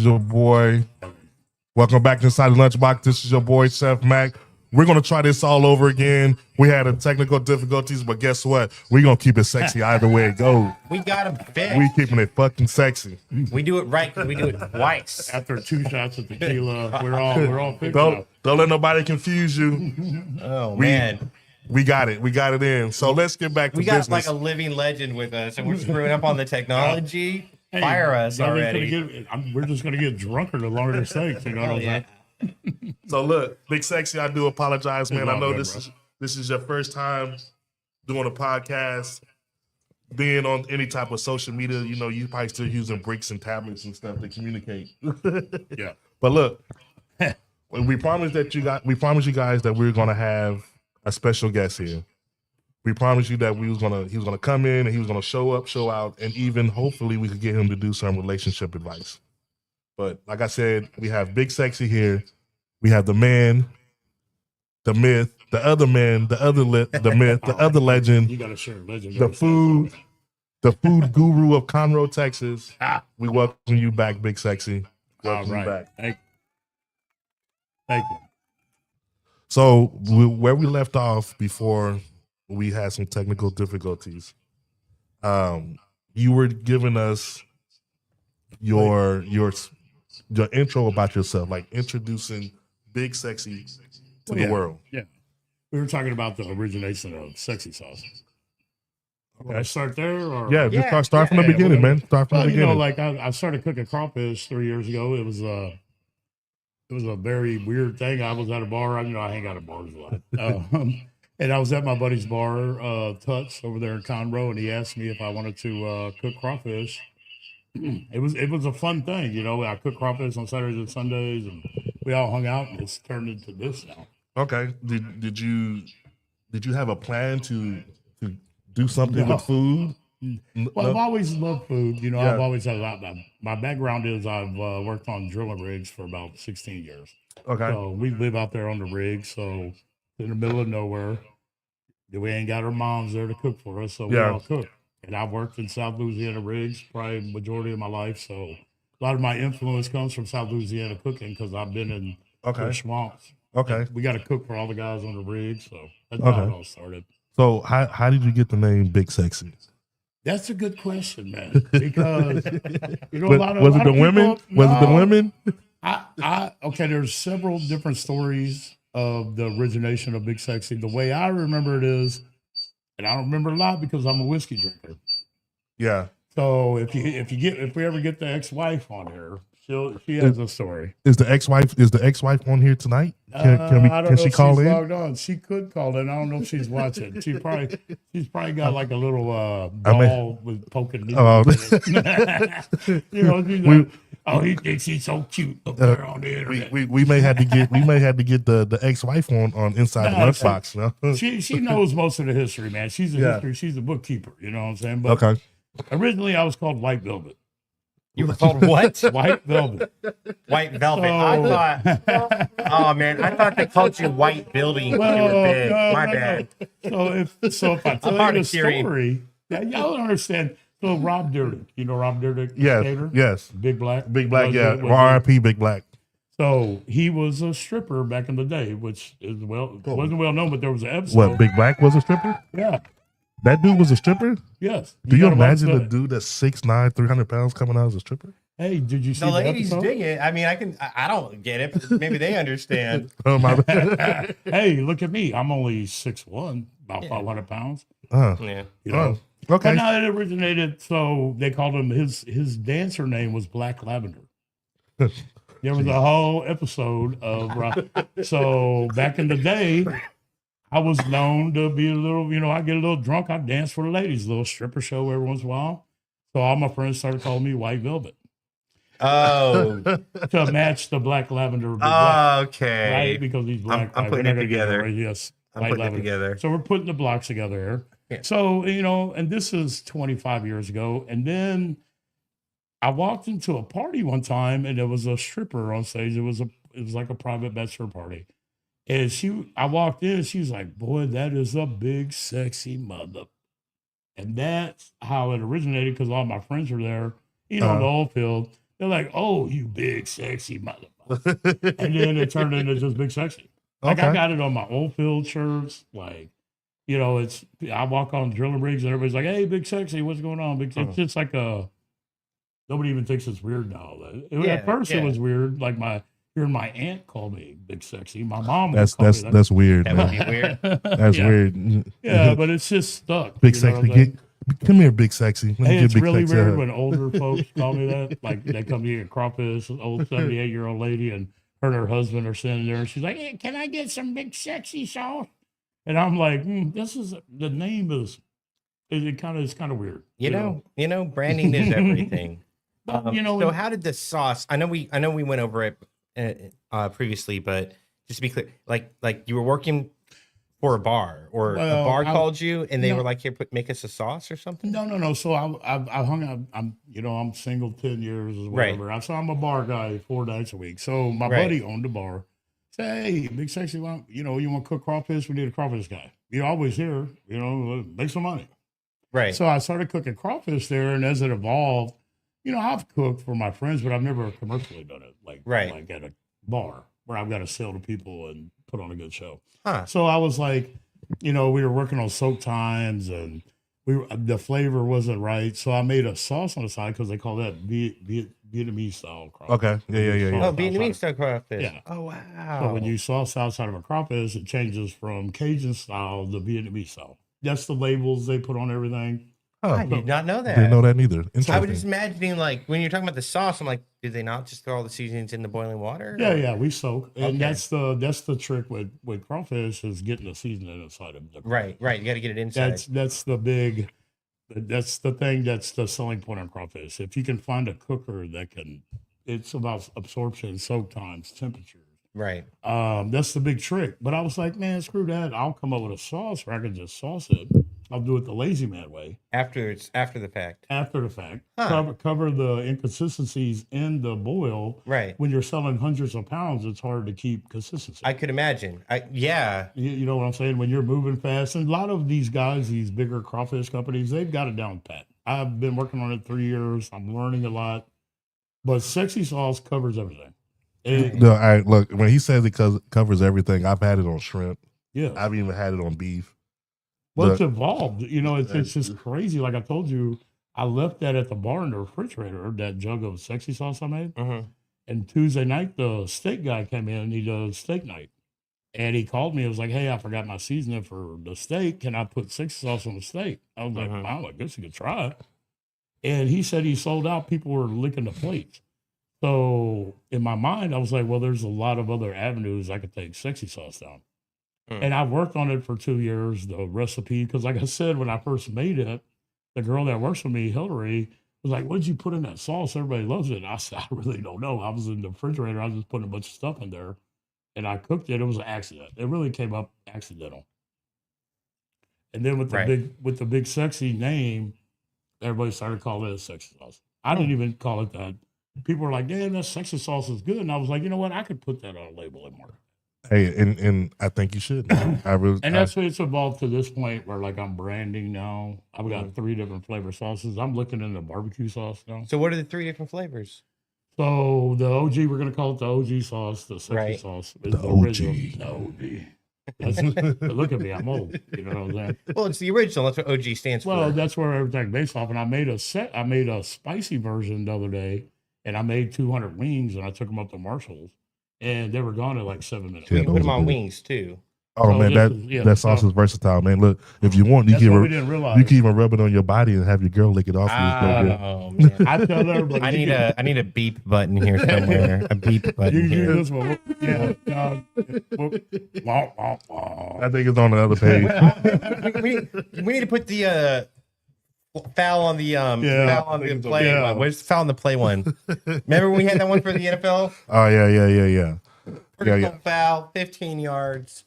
is your boy. Welcome back to Inside the Lunchbox. This is your boy, Chef Mac. We're going to try this all over again. We had a technical difficulties, but guess what? We're going to keep it sexy either way it goes. We got them fixed. We keeping it fucking sexy. We do it right because we do it twice. After 2 shots of tequila, we're all fixed. Don't let nobody confuse you. Oh, man. We got it. We got it in. So let's get back to business. We got like a living legend with us, and we're screwing up on the technology. Fire us already. We're just going to get drunker the longer this takes. You know what I'm saying? So look, Big Sexy, I do apologize, man. I know this is your first time doing a podcast, being on any type of social media. You know, you probably still using bricks and tablets and stuff to communicate. Yeah. But look, we promised you guys that we were gonna have a special guest here. We promised you that he was gonna come in and he was gonna show up, show out, and even hopefully we could get him to do some relationship advice. But like I said, we have Big Sexy here. We have the man, the myth, the other man, the myth, the other legend. You gotta share legend. The food guru of Conroe, Texas. We welcome you back, Big Sexy. Welcome you back. Thank you. So where we left off before we had some technical difficulties, you were giving us your intro about yourself, like introducing Big Sexy to the world. Yeah. We were talking about the origination of sexy sauce. Can I start there? Or? Yeah, just start from the beginning, man. Start from the beginning. You know, like I started cooking crawfish 3 years ago. It was a very weird thing. I was at a bar. I hang out at bars a lot. And I was at my buddy's bar, Touch, over there in Conroe, and he asked me if I wanted to cook crawfish. It was a fun thing, you know. I cooked crawfish on Saturdays and Sundays, and we all hung out, and it's turned into this now. Okay. Did you have a plan to do something with food? Well, I've always loved food. You know, I've always had a lot. My background is I've worked on drilling rigs for about 16 years. Okay. So we live out there on the rig, so in the middle of nowhere. We ain't got our moms there to cook for us, so we all cook. And I've worked in South Louisiana rigs probably the majority of my life, so a lot of my influence comes from South Louisiana cooking because I've been in the swamps. Okay. We got to cook for all the guys on the rig, so that's how it all started. So how did you get the name Big Sexy? That's a good question, man. Because you know, was it the women? Was it the women? Okay, there's several different stories of the origination of Big Sexy. The way I remember it is, and I don't remember a lot because I'm a whiskey drinker. Yeah. So if we ever get the ex-wife on here, she has a story. Is the ex-wife on here tonight? Can she call in? Logged on. She could call in. I don't know if she's watching. She's probably got like a little ball with poking needles. You know, he thinks he's so cute up there on the internet. We may have to get the ex-wife on Inside the Lunchbox. No? She knows most of the history, man. She's a bookkeeper. You know what I'm saying? But okay. Originally, I was called White Velvet. You were called what? White Velvet. White Velvet. I thought they called you White Building when you were big. My bad. So if I tell you the story, y'all understand. So Rob Dyrdek, you know Rob Dyrdek? Skater? Yes. Big Black, yeah. R.I.P. Big Black. So he was a stripper back in the day, which wasn't well known, but there was an episode. What, Big Black was a stripper? Yeah. That dude was a stripper? Yes. Do you imagine a dude that's 6'9", 300 pounds coming out as a stripper? Hey, did you see the ladies dig it? I mean, I don't get it, but maybe they understand. Oh, my bad. Hey, look at me. I'm only 6'1", about 500 pounds. Yeah. You know? Okay. But now it originated, so they called him, his dancer name was Black Lavender. There was a whole episode of, so back in the day, I was known to be a little, I get a little drunk. I dance for the ladies, a little stripper show every once in a while. So all my friends started calling me White Velvet. Oh. To match the Black Lavender. Okay. Right? Because he's black. I'm putting it together. Yes. I'm putting it together. So we're putting the blocks together here. Yeah. So, and this is 25 years ago. And then I walked into a party one time and there was a stripper on stage. It was like a private bachelor party. And I walked in and she was like, boy, that is a big, sexy mother. And that's how it originated because all my friends were there, the old field. They're like, "Oh, you big sexy motherfucker," and then it turned into just big sexy. Like I got it on my old field shirts. Like, you know, it's I walk on drilling rigs and everybody's like, "Hey, big sexy, what's going on?" Big, it's just like nobody even thinks it's weird now. At first, it was weird. Like hearing my aunt call me big sexy. My mom that's weird. That would be weird. That's weird. Yeah, but it's just stuck. Big sexy. Come here, big sexy. Hey, it's really weird when older folks call me that. Like they come to get crawfish, an old 78-year-old lady, and her and her husband are sitting there, and she's like, "Hey, can I get some big sexy sauce?" And I'm like, "This is the name is it's kind of weird." You know, branding is everything. So how did the sauce? I know we went over it previously, but just to be clear, like you were working for a bar, or a bar called you and they were like, "Here, make us a sauce or something." No. So I hung out. I'm single 10 years or whatever. Right. So I'm a bar guy 4 nights a week. So my buddy owned the bar. Say, "Hey, big sexy, you want to cook crawfish? We need a crawfish guy. You're always here. Make some money." Right. So I started cooking crawfish there, and as it evolved, I've cooked for my friends, but I've never commercially done it like at a bar where I've got to sell to people and put on a good show. Huh. So I was like, we were working on soak times, and the flavor wasn't right. So I made a sauce on the side because they call that Vietnamese style crawfish. Okay. Yeah. Oh, Vietnamese style crawfish. Yeah. Oh, wow. So when you sauce outside of a crawfish, it changes from Cajun style to Vietnamese style. That's the labels they put on everything. Oh, I did not know that. Didn't know that neither. I was just imagining, like, when you're talking about the sauce, I'm like, did they not just throw all the seasonings in the boiling water? Yeah, we soak, and that's the trick with crawfish is getting the seasoning inside of the crawfish. Right. You got to get it inside. That's the thing. That's the selling point on crawfish. If you can find a cooker that can, it's about absorption, soak times, temperatures. Right. That's the big trick. But I was like, man, screw that. I'll come up with a sauce where I can just sauce it. I'll do it the lazy man way. After the fact. Huh. Cover the inconsistencies in the boil. Right. When you're selling hundreds of pounds, it's hard to keep consistency. I could imagine. You know what I'm saying? When you're moving fast, and a lot of these guys, these bigger crawfish companies, they've got it down pat. I've been working on it 3 years. I'm learning a lot. But sexy sauce covers everything. Look, when he says it covers everything, I've had it on shrimp. Yeah. I've even had it on beef. Well, it's evolved. It's just crazy. Like I told you, I left that at the bar in the refrigerator, that jug of sexy sauce I made. Mm-hmm. And Tuesday night, the steak guy came in and he does steak night. And he called me. It was like, "Hey, I forgot my seasoning for the steak. Can I put sexy sauce on the steak?" I was like, "Wow, I guess you could try it." And he said he sold out. People were licking the plates. So in my mind, I was like, well, there's a lot of other avenues I could take sexy sauce down. And I worked on it for 2 years, the recipe, because like I said, when I first made it, the girl that works for me, Hillary, was like, "What'd you put in that sauce? Everybody loves it." And I said, "I really don't know. I was in the refrigerator. I was just putting a bunch of stuff in there, and I cooked it. It was an accident. It really came up accidental." And then with the big sexy name, everybody started calling it sexy sauce. I didn't even call it that. People were like, "Damn, that sexy sauce is good." And I was like, you know what? I could put that on a label and market. Hey, and I think you should. That's what it's evolved to this point where like I'm branding now. I've got 3 different flavor sauces. I'm looking into barbecue sauce now. So what are the 3 different flavors? So the OG, we're gonna call it the OG sauce. The sexy sauce is the original. The OG. Look at me, I'm old. You know what I'm saying? Well, it's the original. That's what OG stands for. Well, that's where everything's based off. And I made a spicy version the other day, and I made 200 wings, and I took them up to Marshall's. And they were gone in like 7 minutes. You can put them on wings too. Oh, man, that sauce is versatile, man. Look, if you want, you can even rub it on your body and have your girl lick it off. Oh, man. I tell everybody. I need a beep button here somewhere. A beep button here. This one. Yeah. I think it's on the other page. we need to put the foul on the play one. Where's foul on the play one? Remember when we had that one for the NFL? Oh yeah. Personal foul, 15 yards.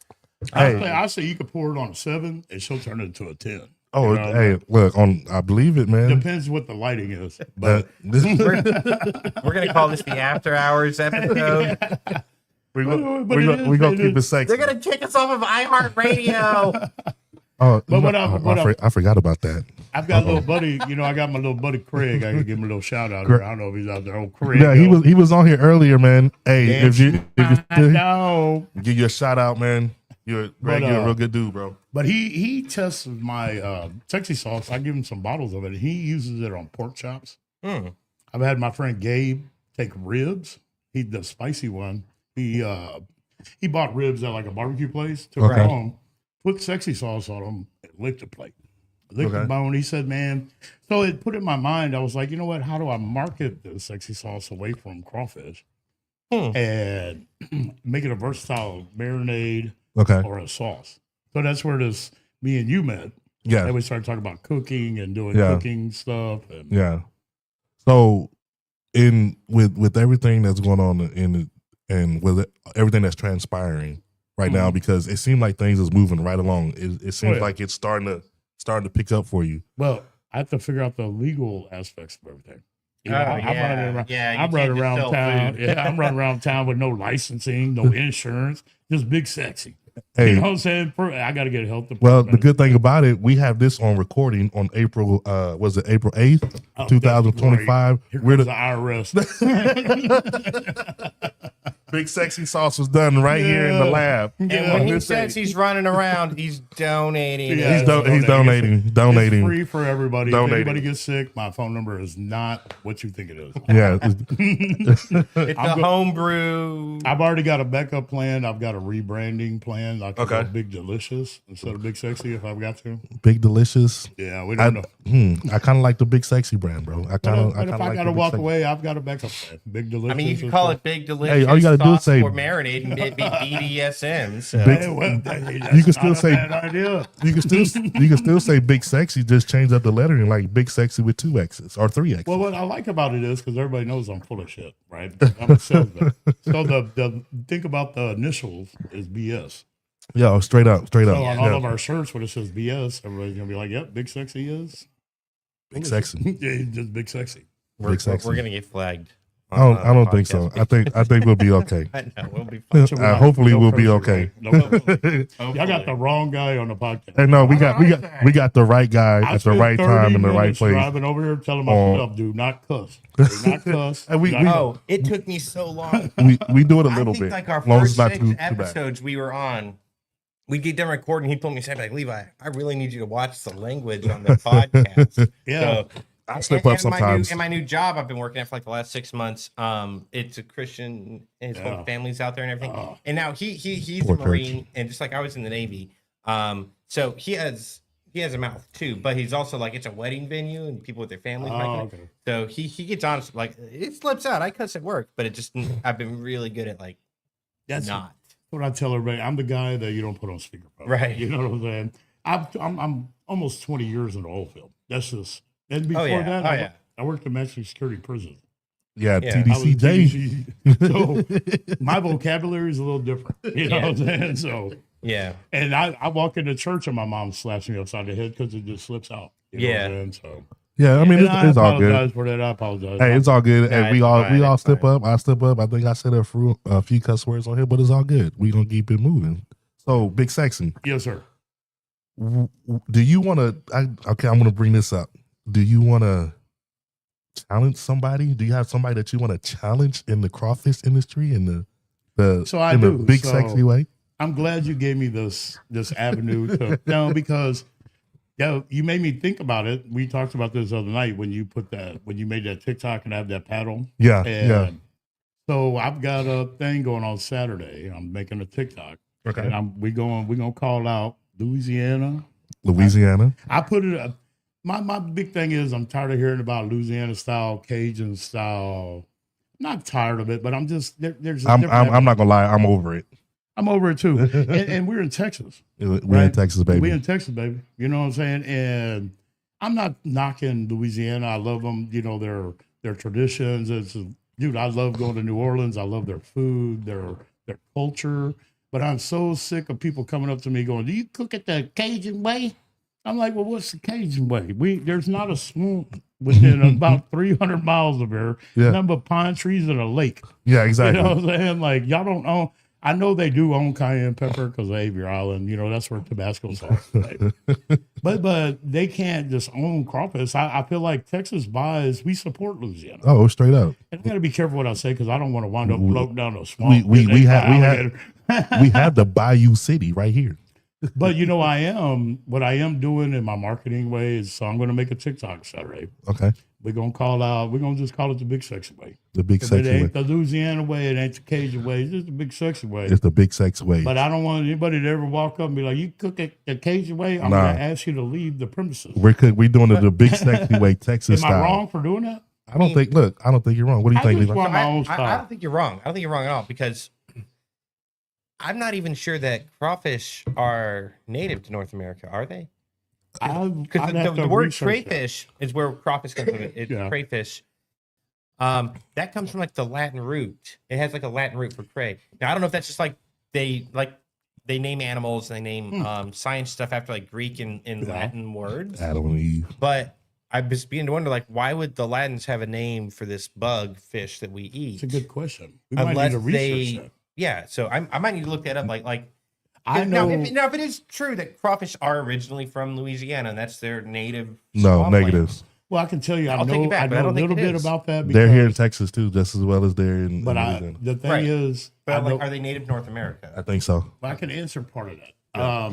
I say you could pour it on a 7 and she'll turn it into a 10. Oh, hey, look, I believe it, man. Depends what the lighting is. But we're gonna call this the After Hours episode. We're gonna keep it sexy. They're gonna kick us off of iHeartRadio. Oh, But I forgot about that. I've got a little buddy, I got my little buddy Craig. I can give him a little shout out here. I don't know if he's out there. Oh, Craig. Yeah, he was on here earlier, man. Hey, if you know, give you a shout out, man. You're a real good dude, bro. But he tests my sexy sauce. I give him some bottles of it. He uses it on pork chops. I've had my friend Gabe take ribs. The spicy one. He bought ribs at like a barbecue place. Took them home, put sexy sauce on them, and licked the plate. Licked the bone. He said, "Man," so it put in my mind. I was like, you know what? How do I market the sexy sauce away from crawfish and make it a versatile marinade or a sauce? So that's where me and you met. Yeah, and we started talking about cooking and doing cooking stuff. And, So, with everything that's going on and with everything that's transpiring right now, because it seems like things is moving right along. It seems like it's starting to pick up for you. Well, I have to figure out the legal aspects of everything. I'm running around town. I'm running around town with no licensing, no insurance, just big sexy. Hey, you know what I'm saying? I got to get help. Well, the good thing about it, we have this on recording on April 8th, 2025. We're the IRS. Big Sexy Sauce was done right here in the lab. And when he says he's running around, he's donating. He's donating. It's free for everybody. If anybody gets sick, my phone number is not what you think it is. Yeah. It's a homebrew. I've already got a backup plan. I've got a rebranding plan. I can go Big Delicious instead of Big Sexy if I've got to. Big Delicious? Yeah, we don't know. I kind of like the Big Sexy brand, bro. If I got to walk away, I've got a backup plan. Big Delicious. I mean, you can call it Big Delicious. Hey, all you got to do is say or marinade and it'd be BDSM. So. You can still say you can still say Big Sexy. Just change up the lettering like Big Sexy with 2 X's or 3 X's. Well, what I like about it is because everybody knows I'm full of shit, right? I'm a salesman. So the think about the initials is BS. Yeah, straight up. So on all of our shirts, when it says BS, everybody's gonna be like, "Yep, Big Sexy is Big Sexy." Yeah, just Big Sexy. We're gonna get flagged. I don't think so. I think we'll be okay. I know, we'll be fine. Hopefully we'll be okay. Y'all got the wrong guy on the podcast. Hey, no, we got the right guy at the right time in the right place. Driving over here telling myself, do not cuss. Do not cuss. It took me so long. We do it a little bit. Like our first 6 episodes we were on, we'd get done recording. He told me, like, Levi, I really need you to watch the language on the podcast. Yeah. So, I slip up sometimes. In my new job I've been working at for like the last 6 months, it's a Christian and his whole family's out there and everything. And now he's a Marine, and just like I was in the Navy. So he has a mouth too, but he's also like, it's a wedding venue and people with their families. So he gets honest, like it slips out. I cuss at work, but it just I've been really good at like not. What I tell everybody, I'm the guy that you don't put on speakerphone. Right. You know what I'm saying? I'm almost 20 years in the oil field. That's just. And before that, I worked in maximum security prison. Yeah, TDCJ. So my vocabulary is a little different. You know what I'm saying? So and I walk into church and my mom slaps me upside the head because it just slips out. You know what I'm saying? So yeah, I mean it's all good. I apologize for that. I apologize. Hey, it's all good. And we all step up. I step up. I think I said a few cuss words on here, but it's all good. We gonna keep it moving. So Big Sexy. Yes, sir. Do you want to? I'm gonna bring this up. Do you want to challenge somebody? Do you have somebody that you want to challenge in the crawfish industry in the big sexy way? I'm glad you gave me this avenue to because you made me think about it. We talked about this the other night when you made that TikTok and have that paddle. Yeah. So I've got a thing going on Saturday. I'm making a TikTok. Okay. And we're gonna call out Louisiana. I put it up. My big thing is I'm tired of hearing about Louisiana style, Cajun style. I'm not tired of it, but I'm just there's. I'm not gonna lie, I'm over it. I'm over it too, and we're in Texas. We're in Texas, baby. We're in Texas, baby. You know what I'm saying? And I'm not knocking Louisiana. I love them. You know their traditions. Dude, I love going to New Orleans. I love their food, their culture. But I'm so sick of people coming up to me going, "Do you cook it the Cajun way?" I'm like, well, what's the Cajun way? There's not a swamp within about 300 miles of here. Nothing but pine trees and a lake. Yeah, exactly. You know what I'm saying? Like, y'all don't know. I know they do own cayenne pepper because of Avery Island. You know, that's where Tabasco sauce is made. But they can't just own crawfish. I feel like Texas buys, we support Louisiana. Oh, straight up. And I got to be careful what I say because I don't want to wind up floating down a swamp. We have the Bayou City right here. But you know, what I am doing in my marketing way is, so I'm going to make a TikTok Saturday. Okay. We're going to just call it the Big Sexy Way. The Big Sexy Way. It ain't the Louisiana way. It ain't the Cajun way. It's just the Big Sexy Way. It's the Big Sexy Way. But I don't want anybody to ever walk up and be like, you cook it the Cajun way? I'm going to ask you to leave the premises. We're doing it the Big Sexy Way, Texas style. style. Am I wrong for doing that? I don't think you're wrong. What do you think, Levi? I don't think you're wrong. I don't think you're wrong at all because I'm not even sure that crawfish are native to North America, are they? Because the word crayfish is where crawfish comes from. It's crayfish. That comes from like the Latin root. It has like a Latin root for cray. Now I don't know if that's just like they name animals and they name science stuff after like Greek and Latin words. Adam and Eve. But I was beginning to wonder, like, why would the Latins have a name for this bug fish that we eat? It's a good question. We might need to research that. Yeah, so I might need to look that up. Like I know. Now, if it is true that crawfish are originally from Louisiana and that's their native, negatives. Well, I can tell you, I I'll take know it back, a little bit about that. They're here in Texas too, just as well as they're in. But Louisiana. the thing is, but are they native to North America? I think so. I can answer part of that. Yeah.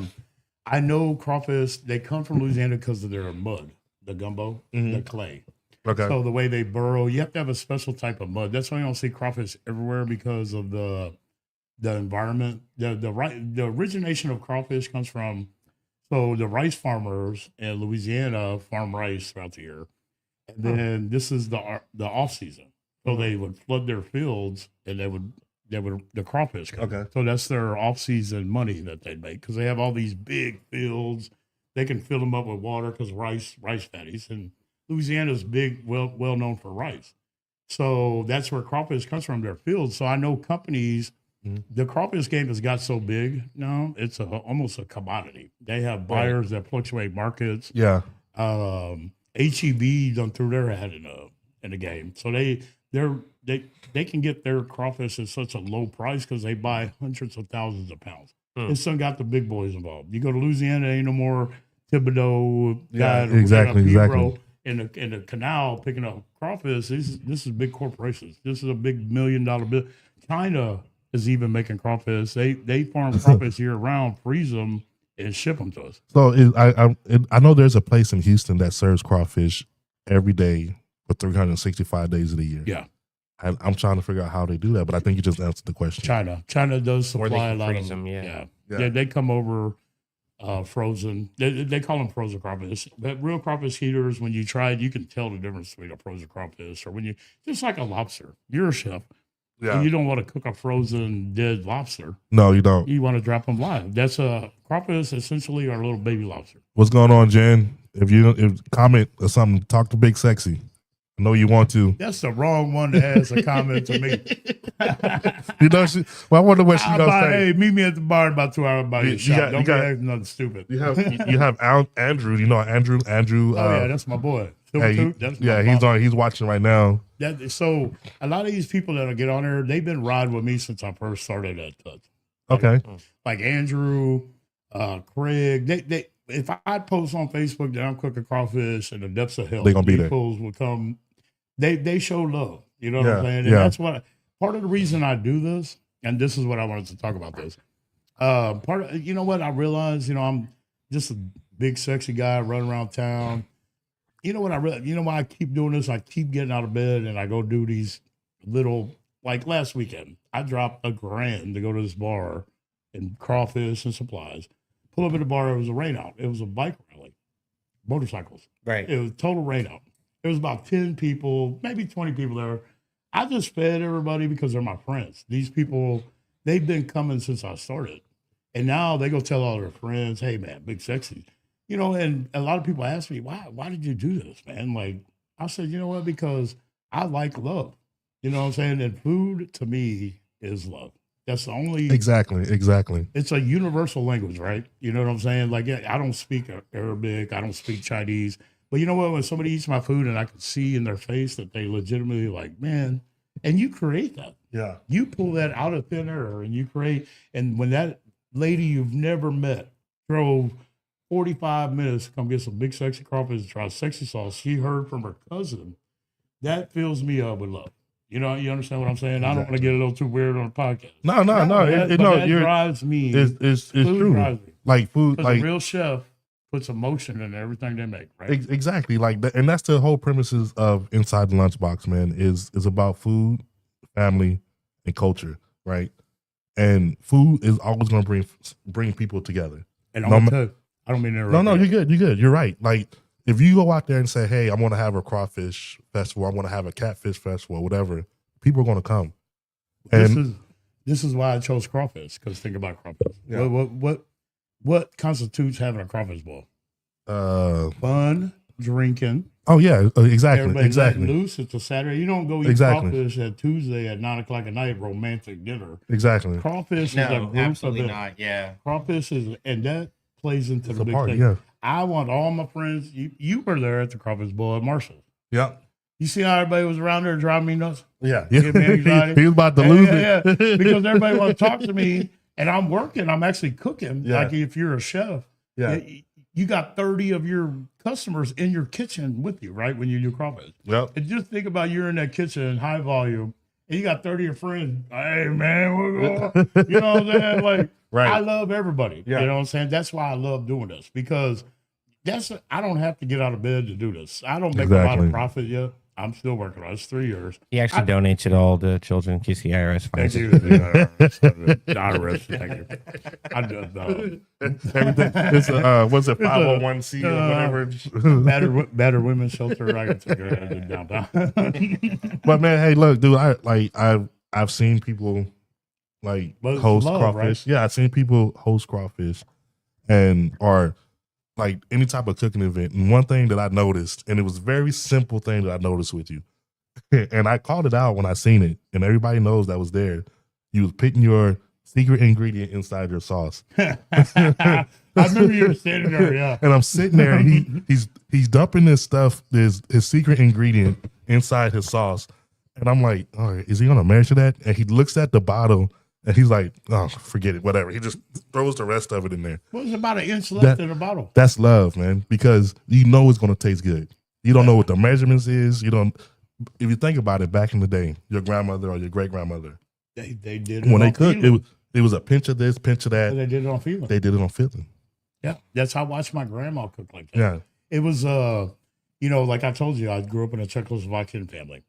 I know crawfish. They come from Louisiana because of their mud, the gumbo, the clay. Okay. So the way they burrow, you have to have a special type of mud. That's why you don't see crawfish everywhere because of the environment. The origination of crawfish comes from, so the rice farmers in Louisiana farm rice throughout the year, and then this is the off season. So they would flood their fields, and the crawfish come. Okay. So that's their off season money that they make because they have all these big fields. They can fill them up with water because rice fatties, and Louisiana is big, well known for rice. So that's where crawfish comes from, their fields. So I know companies. The crawfish game has got so big now; it's almost a commodity. They have buyers that fluctuate markets. Yeah. HEB done threw their hat in the game, so they can get their crawfish at such a low price because they buy hundreds of thousands of pounds. It's done got the big boys involved. You go to Louisiana, ain't no more Thibodeau guy. Yeah, exactly. In the canal picking up crawfish. This is big corporations. This is a big $1 million bill. China is even making crawfish. They farm crawfish year round, freeze them, and ship them to us. So I know there's a place in Houston that serves crawfish every day for 365 days of the year. Yeah. I'm trying to figure out how they do that, but I think you just answered the question. China does supply a lot of them. Yeah. They come over frozen. They call them frozen crawfish. But real crawfish heaters, when you try it, you can tell the difference between a frozen crawfish or when you just like a lobster. You're a chef. Yeah. And you don't want to cook a frozen dead lobster. No, you don't. You want to drop them live. That's crawfish essentially our little baby lobster. What's going on, Jen? If comment or something, talk to Big Sexy. I know you want to. That's the wrong one to ask a comment to me. I wonder what she's gonna say. Hey, meet me at the bar in about 2 hours by your shop. Don't get nothing stupid. You have Andrew. You know Andrew. Oh yeah, that's my boy. He's watching right now. So a lot of these people that'll get on there, they've been riding with me since I first started at Touch. Okay. Like Andrew, Craig. They if I post on Facebook that I'm cooking crawfish in the depths of hell, they're gonna be there. People will come. They show love. You know what I'm saying? And that's what part of the reason I do this, and this is what I wanted to talk about this. You know what I realized, I'm just a big sexy guy running around town. You know what why I keep doing this? I keep getting out of bed and I go do these little, like last weekend, I dropped $1,000 to go to this bar and crawfish and supplies. Pull up at the bar, it was a rain out. It was a bike rally, motorcycles. Right. It was total rain out. There was about 10 people, maybe 20 people there. I just fed everybody because they're my friends. These people, they've been coming since I started. And now they go tell all their friends, hey man, Big Sexy. And a lot of people ask me, why did you do this, man? Like, I said, you know what? Because I like love. You know what I'm saying? And food to me is love. That's the only. Exactly. It's a universal language, right? You know what I'm saying? Like, I don't speak Arabic. I don't speak Chinese. But you know what? When somebody eats my food and I can see in their face that they legitimately like, man, And you create that. Yeah. You pull that out of thin air and you create. And when that lady you've never met drove 45 minutes to come get some big sexy crawfish and try sexy sauce, she heard from her cousin, that fills me up with love. You know, you understand what I'm saying? I don't want to get a little too weird on the podcast. No. That drives me. It's true. Drives me. Like food, Because like a real chef puts emotion in everything they make, right? Exactly. Like that, and that's the whole premises of Inside the Lunchbox, man, is about food, family, and culture, right? And food is always going to bring people together. And I'm gonna tell you, I don't mean to interrupt. No, you're good. You're right. Like if you go out there and say, "Hey, I'm going to have a crawfish festival. I'm going to have a catfish festival, whatever," people are going to come. And This is why I chose crawfish, because think about crawfish. Yeah. What constitutes having a crawfish boil? Fun, drinking. Oh yeah, exactly. Everybody's letting loose. It's a Saturday. You don't go eat crawfish at Tuesday at 9:00 at night, romantic dinner. Exactly. Crawfish is a group absolutely of not. Yeah. Crawfish is, and that plays into the big party, thing. yeah. I want all my friends. You were there at the crawfish boil at Marshall. Yeah. You see how everybody was around there driving me nuts? Yeah. Give me anxiety. He was about to lose it. Yeah. Because everybody wants to talk to me, and I'm working. I'm actually cooking. Yeah. Like if you're a chef, you got 30 of your customers in your kitchen with you, right? When you do crawfish. Yep. And just think about you're in that kitchen, high volume, and you got 30 of your friends. Hey, man, we're going. You know what I'm saying? Like, Right. I love everybody. Yeah. You know what I'm saying? That's why I love doing this, because I don't have to get out of bed to do this. I don't make a lot of profit yet. I'm still working on it. It's 3 years. He actually donates it all to children in case the IRS finds Thank it. you. IRS, thank you. I just, Everything. It's what's it, 501c or whatever. Better women's shelter. I can take her to downtown. But man, hey, look, dude, I've seen people like host crawfish. Right? Yeah, I've seen people host crawfish or like any type of cooking event. And one thing that I noticed, and it was a very simple thing that I noticed with you, and I called it out when I seen it, and everybody knows that was there. You was putting your secret ingredient inside your sauce. I remember you were standing there, yeah. And I'm sitting there, and he's dumping this stuff, his secret ingredient inside his sauce. And I'm like, all right, is he gonna measure that? And he looks at the bottle and he's like, oh, forget it, whatever. He just throws the rest of it in there. Well, there's about an inch left in the bottle. That's love, man, because you know it's gonna taste good. You don't know what the measurements is. You don't. If you think about it, back in the day, your grandmother or your great grandmother, they did it when on they cooked. It was a pinch of this, pinch of that. And they did it on feeling. They did it on feeling. Yeah, that's how I watched my grandma cook like that. Yeah, it was like I told you, I grew up in a Czechoslovakian family.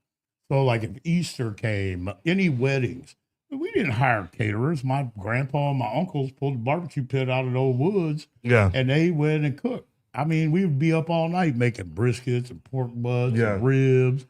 So like if Easter came, any weddings, we didn't hire caterers. My grandpa and my uncles pulled the barbecue pit out of the old woods. Yeah. And they went and cooked. I mean, we would be up all night making briskets and pork butts and ribs.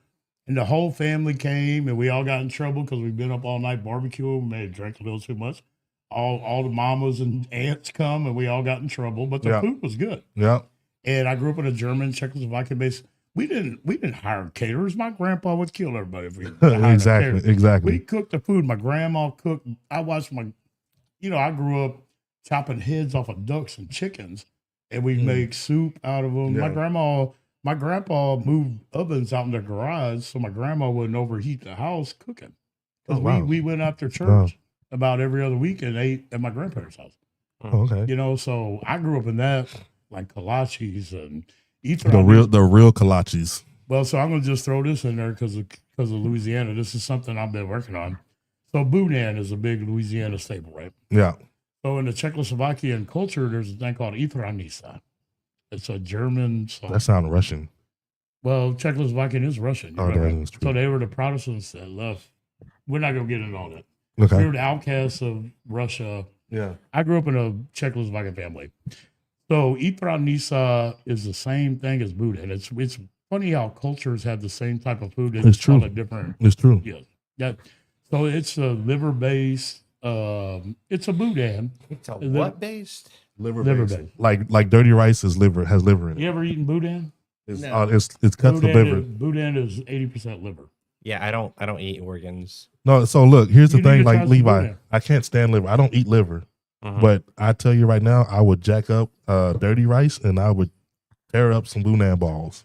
And the whole family came, and we all got in trouble because we'd been up all night barbecuing. We may have drank a little too much. All the mamas and aunts come, and we all got in trouble. But the food was good. Yeah. And I grew up in a German, Czechoslovakian base. We didn't hire caterers. My grandpa would kill everybody if we hired exactly. We cooked the food. My grandma cooked. I watched I grew up chopping heads off of ducks and chickens, and we'd make soup out of them. Yeah. My grandpa moved ovens out in the garage so my grandma wouldn't overheat the house cooking. Because we went after church about every other week and ate at my grandparents' house. Oh, okay. So I grew up in that, like kolaches and the real kolaches. Well, so I'm gonna just throw this in there because of Louisiana. This is something I've been working on. So boudin is a big Louisiana staple, right? Yeah. So in the Czechoslovakian culture, there's a thing called Itranisa. It's a German song. That sounds Russian. Well, Czechoslovakian is Russian. Oh, that's true. So they were the Protestants that left. We're not gonna get into all that. Okay. We were the outcasts of Russia. Yeah. I grew up in a Czechoslovakian family. So Itranisa is the same thing as boudin. It's funny how cultures have the same type of food. It's true. Different. It's true. Yes. So it's a liver based. It's a boudin. It's a what based? Liver based. Like dirty rice has liver in it. You ever eaten boudin? It's cut the liver. Boudin is 80% liver. Yeah, I don't eat organs. No, so look, here's the thing. Like Levi, boudin. I can't stand liver. I don't eat liver. But I tell you right now, I would jack up dirty rice and I would tear up some boudin balls.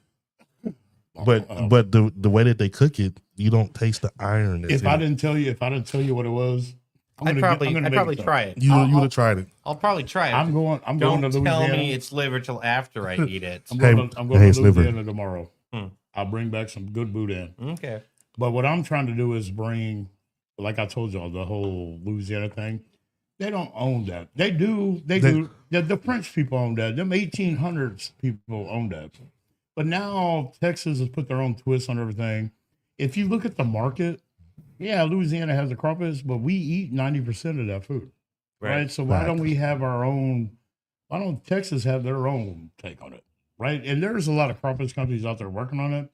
But the way that they cook it, you don't taste the iron. If I didn't tell you what it was, I'd probably try it. You would have tried it. I'll probably try it. I'm going to Louisiana. Don't tell me it's liver till after I eat it. I'm going to Louisiana tomorrow. I'll bring back some good boudin. Okay. But what I'm trying to do is bring, like I told y'all, the whole Louisiana thing. They don't own that. They do. The French people own that. Them 1800s people own that. But now Texas has put their own twist on everything. If you look at the market, yeah, Louisiana has the crawfish, but we eat 90% of that food. Right? So why don't we have our own, why don't Texas have their own take on it? Right? And there's a lot of crawfish companies out there working on it.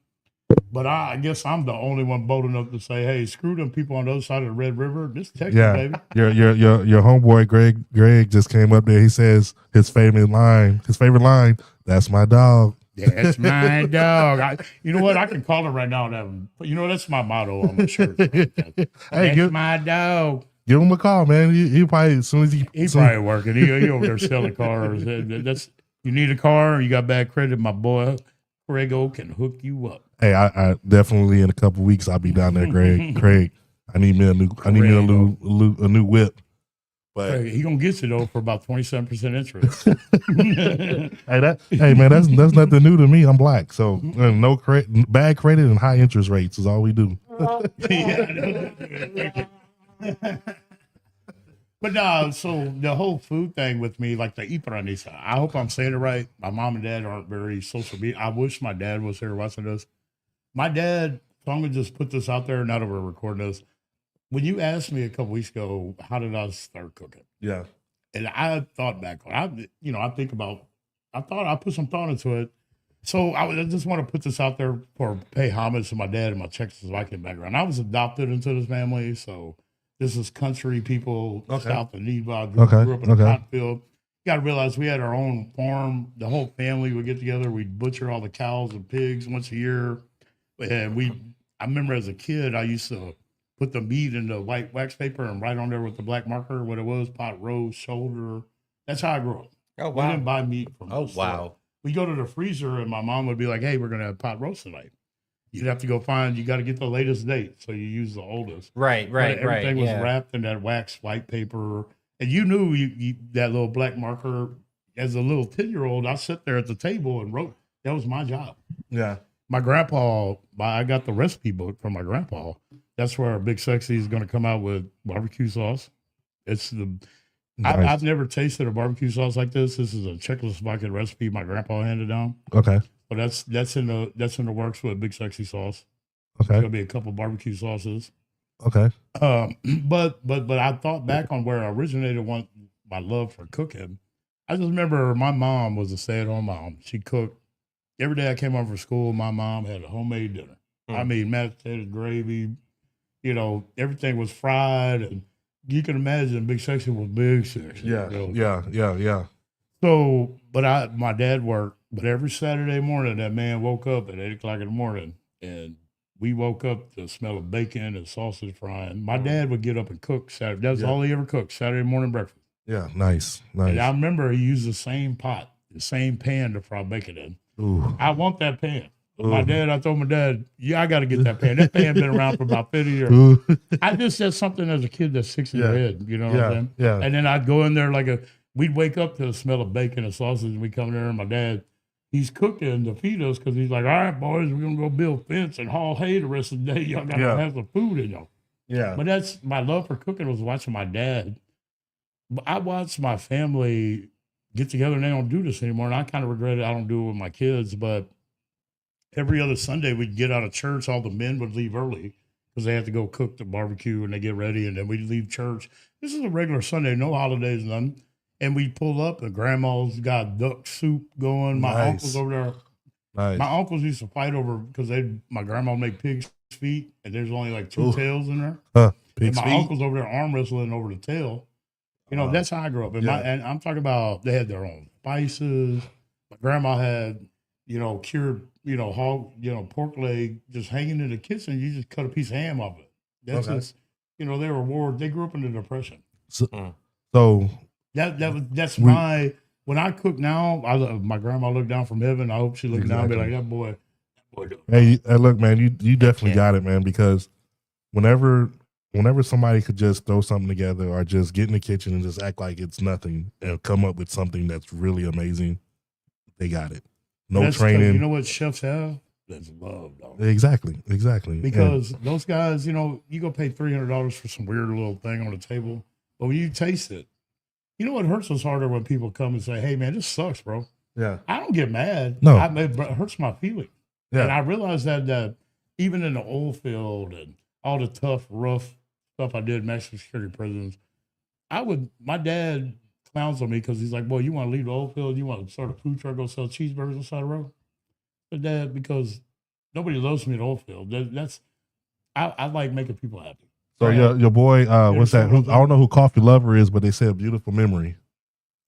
But I guess I'm the only one bold enough to say, hey, screw them people on the other side of the Red River. This is Texas, baby. Your homeboy Greg just came up there. He says his favorite line, that's my dog. That's my dog. You know what? I can call him right now. That's my motto on my shirt. That's my dog. Give him a call, man. He probably, as soon as he's probably working. He over there selling cars. You need a car, you got bad credit, my boy. Grego can hook you up. Hey, I definitely in a couple of weeks I'll be down there, Greg. Craig, I need me a new whip. But he gonna get you though for about 27% interest. Hey man, that's nothing new to me. I'm black, so no bad credit and high interest rates is all we do. But no, so the whole food thing with me, like the Ipranisa, I hope I'm saying it right. My mom and dad aren't very social media. I wish my dad was here watching this. My dad, so I'm going to just put this out there now that we're recording this. When you asked me a couple weeks ago, how did I start cooking? Yeah. And I thought back on I put some thought into it. So I just want to put this out there for pay homage to my dad and my Czechoslovakian background. I was adopted into this family, so this is country people, south of Neva. Grew up in a cotton field. You got to realize we had our own farm. The whole family would get together. We'd butcher all the cows and pigs once a year. And I remember as a kid, I used to put the meat in the white wax paper and write on there with the black marker what it was, pot roast, shoulder. That's how I grew up. Oh, wow. We didn't buy meat from the store. Wow. We go to the freezer and my mom would be like, hey, we're going to have pot roast tonight. You'd have to go you got to get the latest date. So you use the oldest. Right. Everything was wrapped in that wax white paper. And you knew you that little black marker, as a little 10-year-old, I sit there at the table and wrote. That was my job. Yeah. My grandpa, I got the recipe book from my grandpa. That's where Big Sexy is going to come out with barbecue sauce. It's nice. I've never tasted a barbecue sauce like this. This is a Czechoslovakian recipe my grandpa handed down. Okay. But that's in the works with Big Sexy sauce. Okay. There'll be a couple barbecue sauces. Okay. But I thought back on where I originated my love for cooking. I just remember my mom was a stay-at-home mom. She cooked every day I came home from school. My mom had a homemade dinner. I mean, mashed potatoes, gravy. Everything was fried, and you can imagine Big Sexy was Big Sexy. Yeah. So, but my dad worked. But every Saturday morning, that man woke up at 8 o'clock in the morning, and we woke up to the smell of bacon and sausage frying. My dad would get up and cook Saturday. That's all he ever cooked, Saturday morning breakfast. Yeah, nice. And I remember he used the same pot, the same pan to fry bacon in. Ooh. I want that pan. I told my dad, I got to get that pan. That pan been around for about 50 years. Ooh. I just said something as a kid that sticks in your head. You know what I'm saying? Yeah. And then I'd go in there we'd wake up to the smell of bacon and sausage, and we'd come in there, and my dad, he's cooking to feed us because he's like, all right, boys, we're going to go build a fence and haul hay the rest of the day. Y'all got to have some food in y'all. Yeah. But that's my love for cooking was watching my dad. But I watched my family get together, and they don't do this anymore. And I kind of regret it. I don't do it with my kids. But every other Sunday, we'd get out of church. All the men would leave early because they had to go cook the barbecue and they get ready. And then we'd leave church. This is a regular Sunday, no holidays, nothing. And we pull up, and grandma's got duck soup going. My uncle's over there. Nice. My uncles used to fight over because my grandma made pig's feet, and there's only like two tails in there. Pig's and my feet. uncle's over there arm wrestling over the tail. That's how I grew up. And I'm talking about they had their own spices. My grandma had, cured, hog, pork leg just hanging in the kitchen. You just cut a piece of ham off it. That's just, they were warred. They grew up in the Depression. So That's when I cook now, my grandma looked down from heaven. I hope she looked down and be like, that boy Hey, look, man, you definitely got it, man. Because whenever somebody could just throw something together or just get in the kitchen and just act like it's nothing and come up with something that's really amazing, they got it. No training. You know what chefs have? That's love, dog. Exactly. Because those guys, you go pay $300 for some weird little thing on the table, but when you taste it, you know what hurts us harder when people come and say, "Hey, man, this sucks, bro." Yeah. I don't get mad. No, it hurts my feelings. Yeah. And I realized that even in the oil field and all the tough, rough stuff I did in Mexican security prisons, my dad clowns on me because he's like, "Boy, you want to leave the oil field? You want to start a food truck, go sell cheeseburgers on the side of the road?" But Dad, because nobody loves me in the oil field. I like making people happy. So your boy, what's that? I don't know who Coffee Lover is, but they said Beautiful Memory.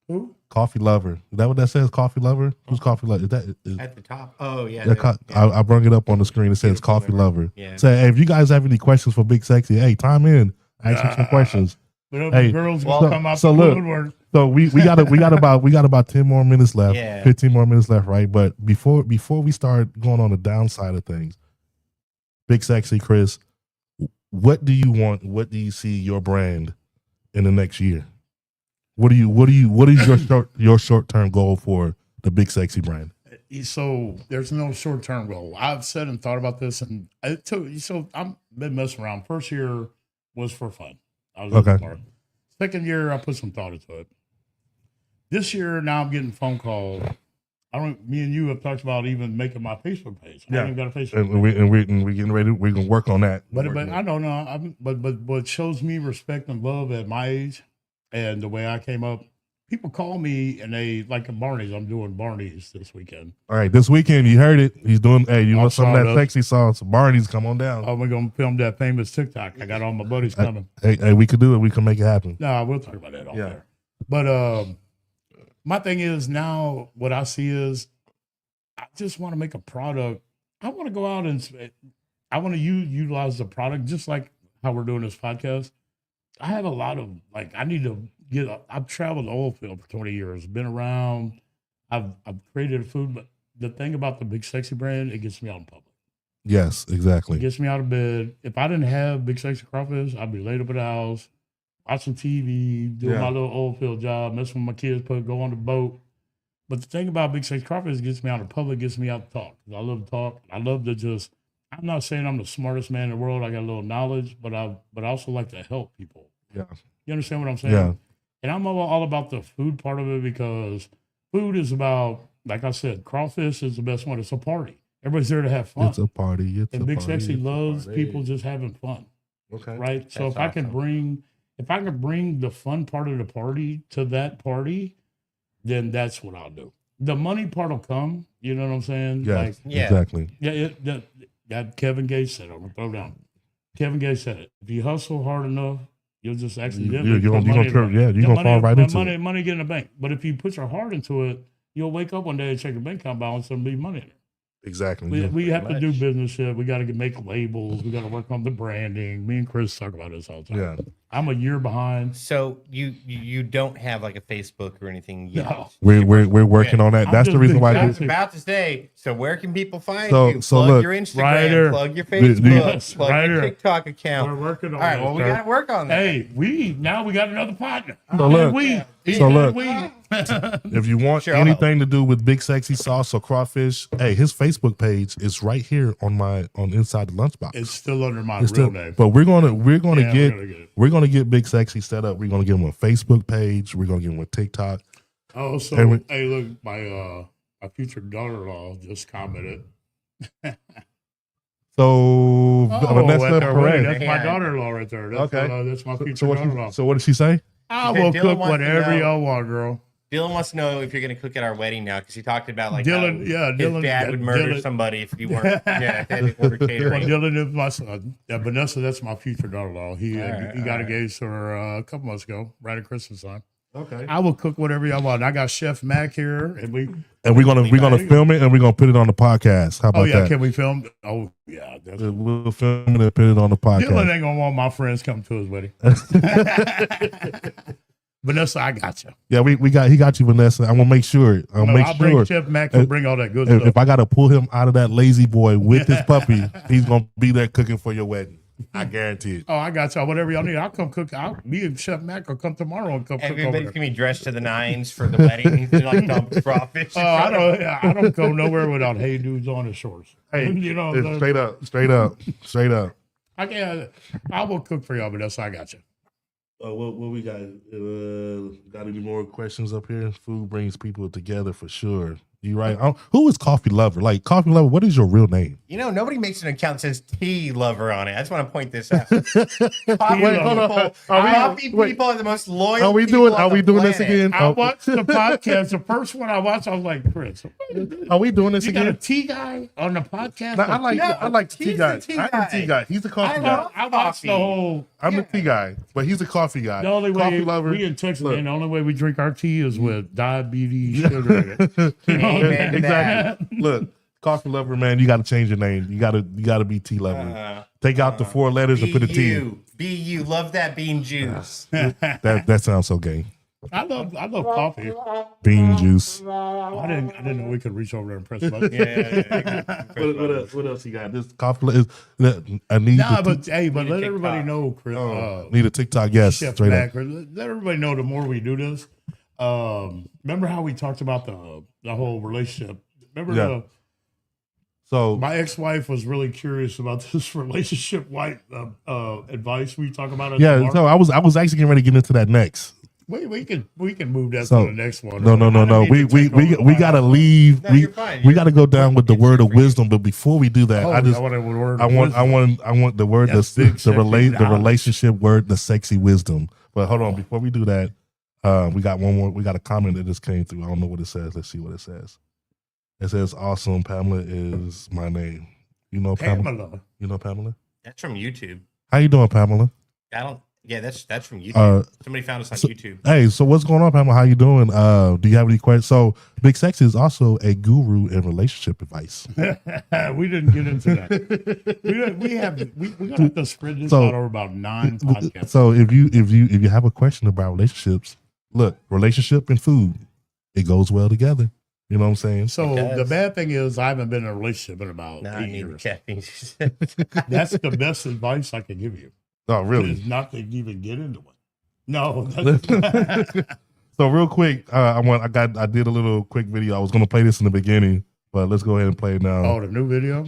Who? Coffee Lover. Is that what that says? Coffee Lover? Who's Coffee Lover? Is at the top? Oh yeah. I brought it up on the screen. It says Coffee Lover. Yeah. Say, hey, if you guys have any questions for Big Sexy, hey, time in. Ask me some questions. But hey, girls will come out. So look, so we got about 10 more minutes left. Yeah. 15 more minutes left, right? But before we start going on the downside of things, Big Sexy Chris, what do you want? What do you see your brand in the next year? What is your short-term goal for the Big Sexy brand? So there's no short-term goal. I've said and thought about this, and I've been messing around. First year was for fun. I was okay. Smart. Second year, I put some thought into it. This year, now I'm getting phone calls. Me and you have talked about even making my Facebook page. I haven't even got a Facebook page. And we're getting ready. We're gonna work on that. But I don't know. But what shows me respect and love at my age and the way I came up, people call me and they like at Barney's. I'm doing Barney's this weekend. All right, this weekend you heard it. He's doing. Hey, you want some of that sexy sauce? Barney's, come on down. Oh, we're gonna film that famous TikTok. I got all my buddies coming. Hey, we could do it. We can make it happen. No, we'll talk about that there. But my thing is now what I see is I just want to make a product. I want to go out and I want to utilize the product just like how we're doing this podcast. I have a lot of I've traveled the oil field for 20 years, been around. I've created a food, but the thing about the Big Sexy brand, it gets me out in public. Yes, exactly. It gets me out of bed. If I didn't have Big Sexy Crawfish, I'd be laid up at the house, watching TV, doing my little oil field job, messing with my kids, go on the boat. But the thing about Big Sexy Crawfish, it gets me out in public, gets me out to talk. I love to talk. I love to I'm not saying I'm the smartest man in the world. I got a little knowledge, but I also like to help people. Yeah. You understand what I'm saying? Yeah. And I'm all about the food part of it because food is about, like I said, crawfish is the best one. It's a party. Everybody's there to have fun. It's a party. And Big Sexy loves people just having fun. Okay. Right? So if I can bring the fun part of the party to that party, then that's what I'll do. The money part will come. You know what I'm saying? Yes, exactly. Yeah, that Kevin Gates said it. I'm going to throw down. Kevin Gates said it. If you hustle hard enough, you'll just accidentally you're gonna fall right into it. Money get in the bank. But if you put your heart into it, you'll wake up one day and check your bank account balance and be money in it. Exactly. We have to do business shit. We got to make labels. We got to work on the branding. Me and Chris talk about this all the time. Yeah. I'm a year behind. So you don't have like a Facebook or anything yet. No. We're working on that. That's the reason why I was about to say. So where can people find you? So plug look, your Instagram, plug your Facebook, plug your TikTok account. We're working on all right. Well, we got to work on that. Hey, we got another partner. So look, if you want anything to do with Big Sexy Sauce or crawfish, hey, his Facebook page is right here on Inside the Lunchbox. It's still under my real name. But we're gonna get Big Sexy set up. We're gonna give him a Facebook page. We're gonna give him a TikTok. Oh, so hey, look, my future daughter-in-law just commented. Vanessa Perez. That's my daughter-in-law right there. That's my future daughter-in-law. So what did she say? I will cook whatever y'all want, girl. Dylan wants to know if you're going to cook at our wedding now because he talked about like Dylan, his dad would murder somebody if you weren't. Order catering. Well, Dylan is my son. Yeah, Vanessa, that's my future daughter-in-law. He got engaged to her a couple months ago, right at Christmas time. Okay. I will cook whatever y'all want. I got Chef Mac here, and we're gonna film it and we're gonna put it on the podcast. How about that? Can we film? Oh yeah, we'll film it and put it on the podcast. Dylan ain't gonna want my friends come to his wedding. Vanessa, I got you. Yeah, he got you, Vanessa. I'm gonna make sure. I'll bring Chef Mac and bring all that good stuff. If I gotta pull him out of that lazy boy with his puppy, he's gonna be there cooking for your wedding. I guarantee it. Oh, I got y'all. Whatever y'all need, I'll come cook. Me and Chef Mac will come tomorrow and come cook over Everybody's there. gonna be dressed to the nines for the wedding, like dump crawfish. Oh, I don't go nowhere without hey dudes on the shorts. Hey, you know, it's straight up. I will cook for y'all, but that's I got you. What we got? Got any more questions up here? Food brings people together for sure. You right? Who is Coffee Lover? Like Coffee Lover, what is your real name? You know, nobody makes an account that says tea lover on it. I just want to point this out. Coffee people are the most loyal. Are we doing this again? I watched the podcast. The first one I watched, I was like, Chris, are we doing this you again? got a tea guy on the podcast? I like the tea guy. I'm the tea guy. He's the coffee guy. I watched the whole. I'm the tea guy, but he's a coffee guy. The only way Coffee lover. we in Texas, man, the only way we drink our tea is with diabetes, sugar. Amen to exactly. Look, Coffee Lover, man, you got to change your name. You got to be tea lover. Take out the 4 letters and put a T. B-U. Love that bean juice. That sounds so gay. I love coffee. Bean juice. I didn't know we could reach over there and press the button. Yeah. What else you got? This coffee is. I need. But let everybody know, Chris. Need a TikTok? Yes, Chef straight Mac, up. let everybody know the more we do this. Remember how we talked about the whole relationship? Remember So my ex-wife was really curious about this relationship advice we talk about. So I was actually getting ready to get into that next. We can move that to the next one. No. We gotta leave. We gotta go down with the word of wisdom. But before we do that, I want the word the relationship word, the sexy wisdom. But hold on, before we do that, we got one more. We got a comment that just came through. I don't know what it says. Let's see what it says. It says, "Awesome, Pamela is my name." You know Pamela. You know Pamela. That's from YouTube. How you doing, Pamela? Yeah, that's from YouTube. Somebody found us on YouTube. Hey, so what's going on, Pamela? How you doing? Do you have any questions? So Big Sexy is also a guru in relationship advice. We didn't get into that. we got to spread this out over about 9 podcasts. So if you have a question about relationships, look, relationship and food, it goes well together. You know what I'm saying? So the bad thing is I haven't been in a relationship in about 8 years. That's the best advice I can give you. Oh, really? Is not to even get into it. No. So real quick, I did a little quick video. I was going to play this in the beginning, but let's go ahead and play it now. Oh, the new video?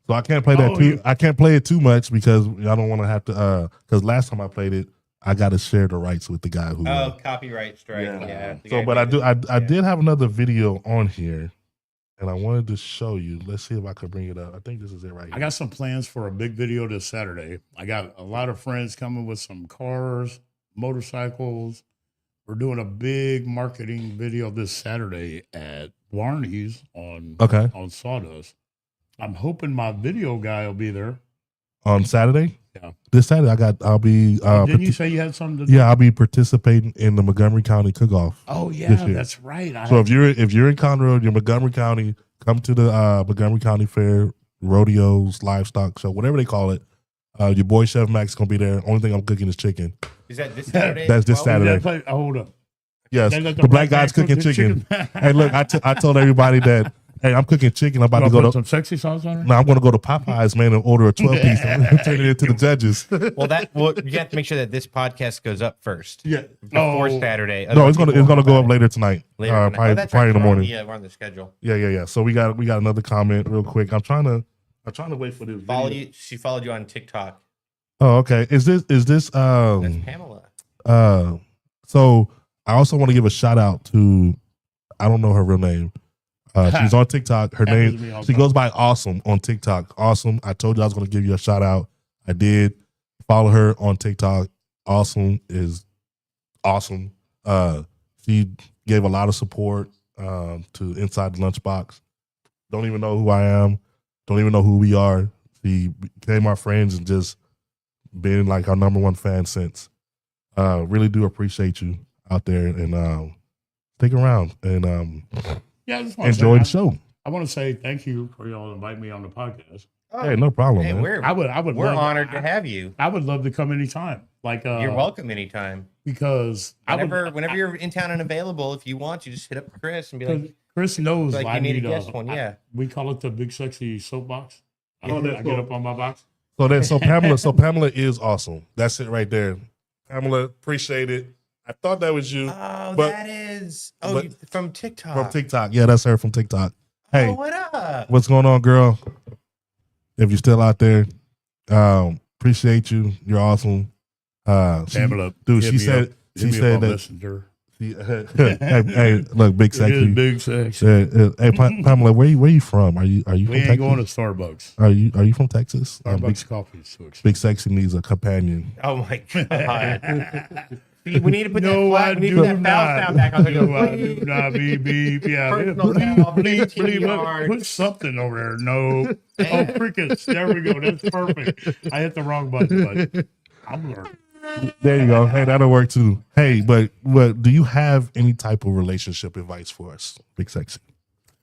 So I can't play that too. I can't play it too much because I don't want to have to. Because last time I played it, I got to share the rights with the guy who. Copyright strike. Yeah. So, but I did have another video on here, and I wanted to show you. Let's see if I could bring it up. I think this is it right here. I got some plans for a big video this Saturday. I got a lot of friends coming with some cars, motorcycles. We're doing a big marketing video this Saturday at Barney's on Sawdust. I'm hoping my video guy will be there on Saturday. Yeah, this Saturday I'll be. Didn't you say you had something to do? Yeah, I'll be participating in the Montgomery County Cook-Off. Oh yeah, that's right. So if you're in Conroe, you're Montgomery County, come to the Montgomery County Fair, rodeos, livestock show, whatever they call it. Your boy Chef Max is gonna be there. Only thing I'm cooking is chicken. Is that this Saturday? That's this Saturday. Hold up. Yes, the black guy's cooking chicken. Hey, look, I told everybody that. Hey, I'm cooking chicken. I'm about to go to some sexy sauce on it. No, I'm going to go to Popeyes, man, and order a 12-piece and turn it into the judges. Well, you have to make sure that this podcast goes up first. Yeah, before Saturday. No, it's gonna go up later tonight. Probably in the morning. Yeah, we're on the schedule. Yeah. So we got another comment real quick. I'm trying to wait for this. Follow you. She followed you on TikTok. Oh, okay. Is this That's Pamela. So I also want to give a shout out to, I don't know her real name. She's on TikTok. Her name, she goes by Awesome on TikTok. Awesome. I told you I was going to give you a shout out. I did. Follow her on TikTok. Awesome is awesome. She gave a lot of support to Inside the Lunchbox. Don't even know who I am. don't even know who we are. She became our friends and just been like our number one fan since. Really do appreciate you out there, and stick around and Yeah, I just want to enjoy the show. I want to say thank you for y'all inviting me on the podcast. Hey, no problem, Hey, man. we're We're honored to have you. I would love to come anytime. Like You're welcome anytime. because Whenever you're in town and available, if you want, you just hit up Chris and be like, Chris knows like I you need a need guest one. Yeah. we call it the big sexy soapbox. I Oh, that's get cool. up on my box. So Pamela is awesome. That's it right there. Pamela, appreciate it. I thought that was you Oh, But- that is. From TikTok. from TikTok. Yeah, that's her from TikTok. Hey, Oh, what up? what's going on, girl? If you're still out there, appreciate you. You're awesome. Pamela, dude, hit she me said up. Hit she me said up on that. Messenger. Hey, look, big It sexy. is big sexy. Hey, Pamela, where you from? Are you We from ain't Texas? going to Starbucks. Are you from Texas? Starbucks coffee is too expensive. Big sexy needs a companion. Oh my god. We need to put No, that I we need to do put that foul not. sound back on the No, I do not. Beep, beep. Yeah, Personal please, foul, please, TDR. put something over there. No. Oh, crickets. There we go. That's perfect. I hit the wrong button, but I'm learning. There you go. Hey, that'll work too. Hey, but do you have any type of relationship advice for us, Big Sexy?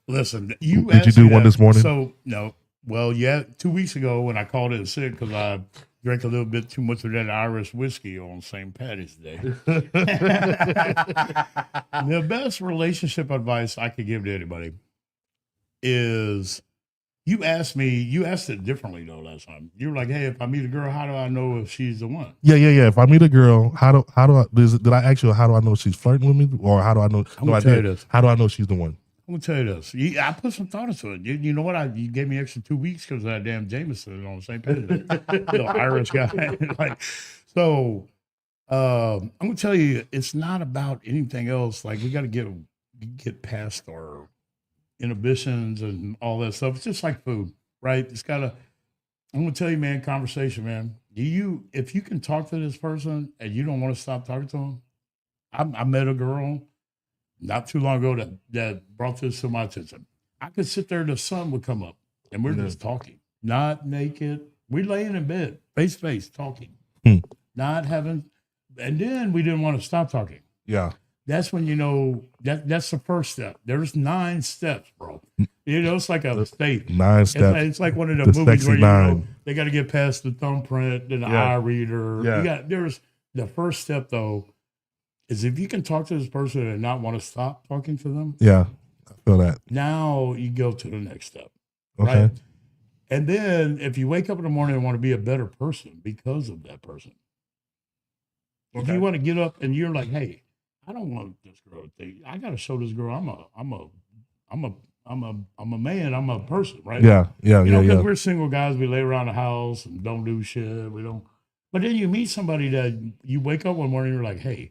Listen, Did you asked do me one that. this morning? So, no. Well, yeah, 2 weeks ago when I called in sick because I drank a little bit too much of that Irish whiskey on St. Patty's Day. The best relationship advice I could give to anybody is you asked it differently though last time. You were like, hey, if I meet a girl, how do I know if she's the one? Yeah. If I meet a girl, how do I did I ask you how do I know she's flirting with me, or how do I know? I'm gonna tell you this. How do I know she's the one? I'm gonna tell you this. I put some thought into it. You know what? You gave me extra 2 weeks because that damn Jameson on St. Patty's Day. Little Irish guy. So I'm gonna tell you, it's not about anything else. Like we got to get past our inhibitions and all that stuff. It's just like food, right? It's gotta. I'm gonna tell you, man. Conversation, man. If you can talk to this person and you don't want to stop talking to them, I met a girl not too long ago that brought this to my attention. I could sit there, the sun would come up, and we're just talking, not naked. We're laying in bed, face to face, talking, not having, and then we didn't want to stop talking. Yeah. That's when you know that's the first step. There's 9 steps, bro. You know, it's like a state. 9 steps. It's like one of the The movies sexy where you 9. know they got to get past the thumbprint, then the Yeah. eye reader. Yeah. There's the first step though. Is if you can talk to this person and not want to stop talking to them, Yeah. I feel that. now you go to the next step. Okay. Right? And then if you wake up in the morning and want to be a better person because of that person, if Okay. you want to get up and you're like, hey, I don't want this girl to think I got to show this girl I'm a man, I'm a person, right? Yeah. You know, because Yeah. we're single guys, we lay around the house and don't do shit. We don't. But then you meet somebody that you wake up one morning and you're like, hey,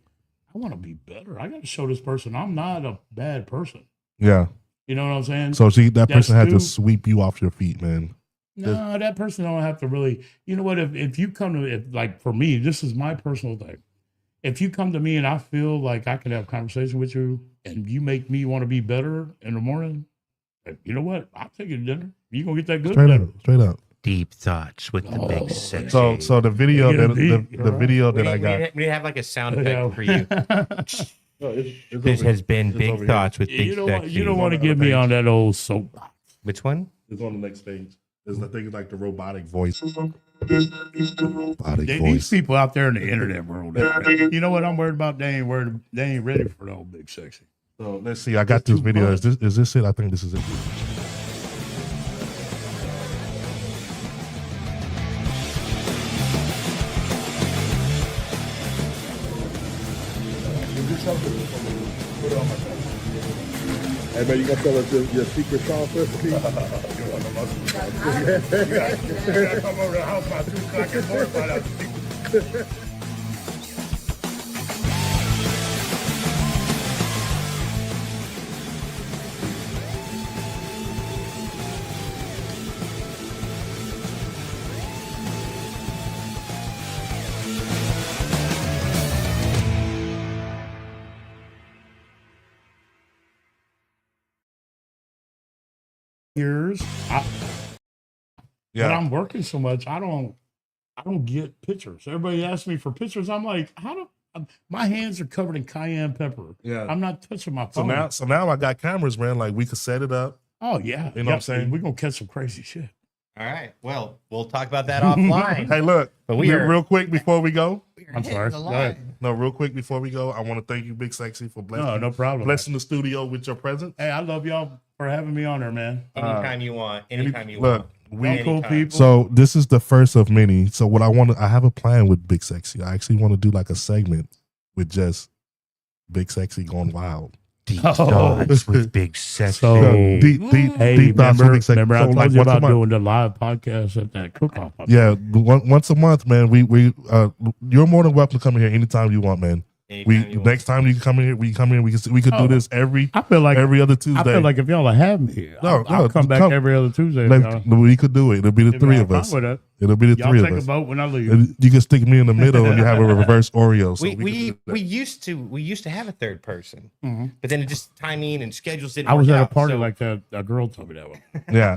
I want to be better. I got to show this person I'm not a bad person. Yeah. You know what I'm saying? So that person had to That's sweep you off your feet, man. No, that person don't have to really. You know what? If you come to it, like for me, this is my personal thing. If you come to me and I feel like I can have a conversation with you and you make me want to be better in the morning, you know what? I'll take you to dinner. You gonna get that good dinner. Straight up. Deep thoughts with the big sexy. So the video Get a that beat, the all video we that I got. need to have like a sound effect for you. It's This has been It's Big over here. Thoughts with Big You don't, Sexy. you don't want to on the get me page. on that old soapbox. Which one? It's on the next page. It's the thing like the robotic voice. These voice. people out there in the internet world, you know what I'm worried about? They ain't ready for the old big sexy. So let's see. I got this video. Is this it? I think this is it. Hey man, you gonna tell us your secret sauce recipe? Come over the house by 2 o'clock in the morning, find out the secret. Years. But I'm working so much, I don't get pictures. Everybody asks me for pictures. I'm like, my hands are covered in cayenne pepper. Yeah. I'm not touching my phone. So now I got cameras, man. Like we could set it up. Oh yeah. You know what I'm saying? We're gonna catch some crazy shit. All right. Well, we'll talk about that offline. Hey, look, But real quick before we go. I'm sorry. Go ahead. No, real quick before we go, I want to thank you, Big Sexy, for No problem. blessing the studio with your presence. Hey, I love y'all for having me on there, man. Anytime you want. Anytime you Look, want. We cool people. So this is the first of many. So what I have a plan with Big Sexy. I actually want to do like a segment with just Big Sexy going wild. Deep thoughts with Big Sexy. So, Deep thoughts with Big Sexy. Remember I So, told like, you once a about month. doing the live podcast at that cook-off. Yeah, once a month, man. You're more than welcome to come in here anytime you want, man. Next time you can come in here, we could do this every other Tuesday. I feel like if y'all have me, I'll come back every other Tuesday. We could do it. It'll be the three of us. It'll be the y'all three of take us. a vote when I leave. You can stick me in the middle and you have a reverse Oreo. So we used to have a third person, but then it just timing and schedules didn't. I was work at a out, party so- like that. A girl told me that one. Yeah.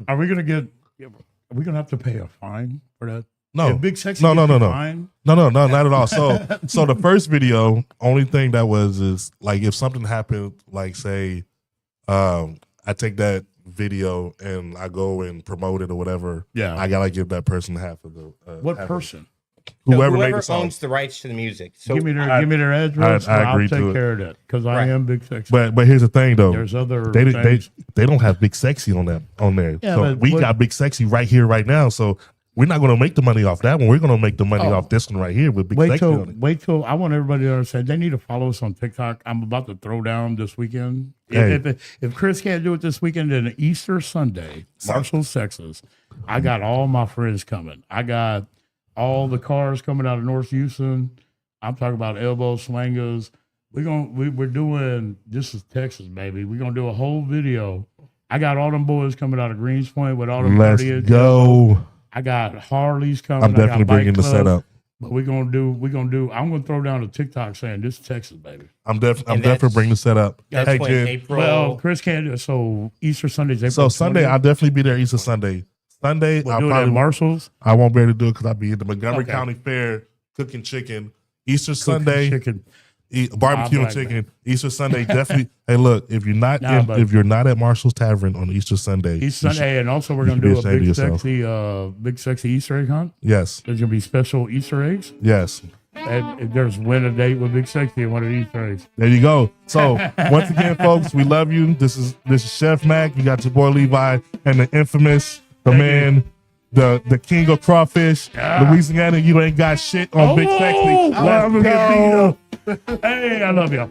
Are we gonna have to pay a fine for that? No. If Big Sexy No, gets a no. fine? No, not at all. So the first video, only thing that was is like if something happened, like say, I take that video and I go and promote it or whatever. Yeah. I gotta give that person half of the. What half person? Whoever made the song. owns the rights to the music. So give me their address. I and I'll agree take to it. care of that because I am Big Sexy. But here's the thing though. There's other They things. don't have Big Sexy on there. Yeah, So but we got Big Sexy right here, right now. So we're not going to make the money off that one. We're going to make the money off this one right here with Big Sexy on it. Wait till I want everybody to understand they need to follow us on TikTok. I'm about to throw down this weekend. Hey. If Chris can't do it this weekend, then Easter Sunday, Marshall, Texas, I got all my friends coming. I got all the cars coming out of North Houston. I'm talking about Elbow Slangers. We're doing, this is Texas, baby. We're gonna do a whole video. I got all them boys coming out of Greens Point with all them Let's go. I got Harleys coming. I'm definitely bringing the setup. But we're gonna do. I'm gonna throw down a TikTok saying this is Texas, baby. I'm definitely bringing the setup. That's Hey, when Jim. April. Well, Chris can't do it. So Easter Sunday's April. So Sunday, 20th. I'll definitely be there. Easter Sunday. Sunday, We'll I'll do it at probably Marshall's. I won't be able to do it because I'll be at the Montgomery Okay. County Fair cooking chicken. Easter Sunday, Chicken. barbecue and like chicken. Easter Sunday, definitely. Hey, look, if you're not but- if you're not at Marshall's Tavern on Easter Sunday, Easter Sunday, and also we're you gonna should be do a ashamed of big yourself. sexy Easter egg hunt. yes, There's gonna be special Easter eggs. yes. And if there's win a date with Big Sexy and one of the Easter eggs. There you go. So once again, folks, we love you. This is Chef Mac. You got your boy Levi and the infamous, man, the king of crawfish, Louisiana. You ain't got shit on Big Sexy. Let's I'm gonna go. get beat up. Hey, I love you.